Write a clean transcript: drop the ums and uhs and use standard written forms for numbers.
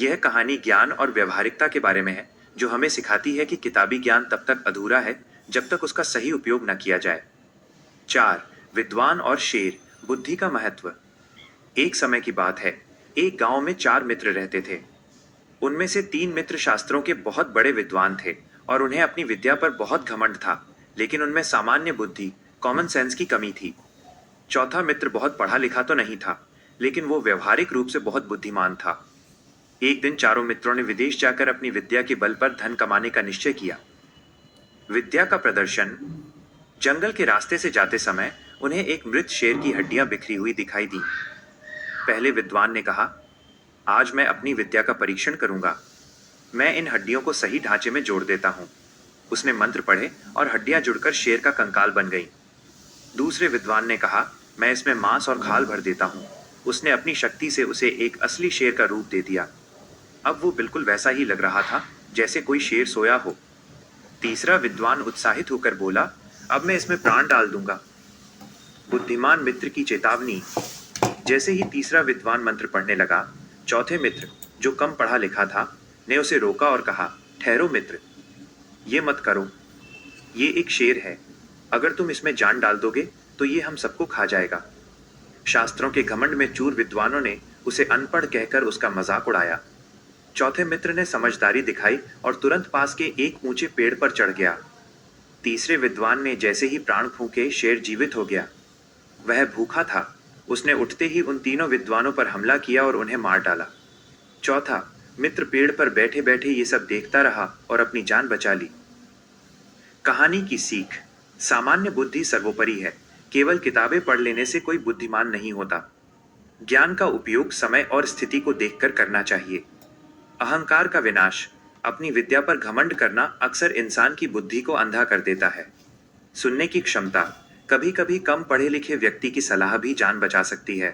यह कहानी ज्ञान और व्यवहारिकता के बारे में है, जो हमें सिखाती है कि किताबी ज्ञान तब तक अधूरा है जब तक उसका सही उपयोग न किया जाए। 4. विद्वान और शेर, बुद्धि का महत्व। एक समय की बात है। एक गांव में 4 मित्र रहते थे। उनमें से 3 मित्र शास्त्रों के बहुत बड़े विद्वान थे और उन्हें अपनी विद्या पर बहुत घमंड था, लेकिन उनमें सामान्य बुद्धि, कॉमन सेंस की कमी थी। चौथा मित्र बहुत पढ़ा लिखा तो नहीं था, लेकिन वो व्यवहारिक रूप से बहुत बुद्धिमान था। एक दिन चारों मित्रों ने विदेश जाकर अपनी विद्या के बल पर धन कमाने का निश्चय किया। विद्या का प्रदर्शन। जंगल के रास्ते से जाते समय उन्हें एक मृत शेर की हड्डियां बिखरी हुई दिखाई दी। पहले विद्वान ने कहा, आज मैं अपनी विद्या का परीक्षण करूंगा। मैं इन हड्डियों को सही ढांचे में जोड़ देता हूं। उसने मंत्र पढ़े और हड्डियां जुड़कर शेर का कंकाल बन गईं। दूसरे विद्वान ने कहा, मैं इसमें मांस और खाल भर देता हूं। उसने अपनी शक्ति से उसे एक असली शेर का रूप दे दिया। अब वो बिल्कुल वैसा ही लग रहा था जैसे कोई शेर सोया हो। तीसरा विद्वान उत्साहित होकर बोला, अब मैं इसमें प्राण डाल दूंगा। बुद्धिमान मित्र की चेतावनी। जैसे ही तीसरा विद्वान मंत्र पढ़ने लगा, चौथे मित्र, जो कम पढ़ा लिखा था, ने उसे रोका और कहा, ठहरो मित्र, ये मत करो। ये एक शेर है। अगर तुम इसमें जान डाल दोगे तो ये हम सबको खा जाएगा। शास्त्रों के घमंड में चूर विद्वानों ने उसे अनपढ़ कहकर उसका मजाक उड़ाया। चौथे मित्र ने समझदारी दिखाई और तुरंत पास के एक ऊंचे पेड़ पर चढ़ गया। तीसरे विद्वान ने जैसे ही प्राण फूंके, शेर जीवित हो गया। वह भूखा था। उसने उठते ही उन तीनों विद्वानों पर हमला किया और उन्हें मार डाला। चौथा मित्र पेड़ पर बैठे बैठे ये सब देखता रहा और अपनी जान बचा ली। कहानी की सीख। सामान्य बुद्धि सर्वोपरि है। केवल किताबें पढ़ लेने से कोई बुद्धिमान नहीं होता। ज्ञान का उपयोग समय और स्थिति को देखकर करना चाहिए। अहंकार का विनाश। अपनी विद्या पर घमंड करना अक्सर इंसान की बुद्धि को अंधा कर देता है। सुनने की क्षमता। कभी कभी कम पढ़े लिखे व्यक्ति की सलाह भी जान बचा सकती है।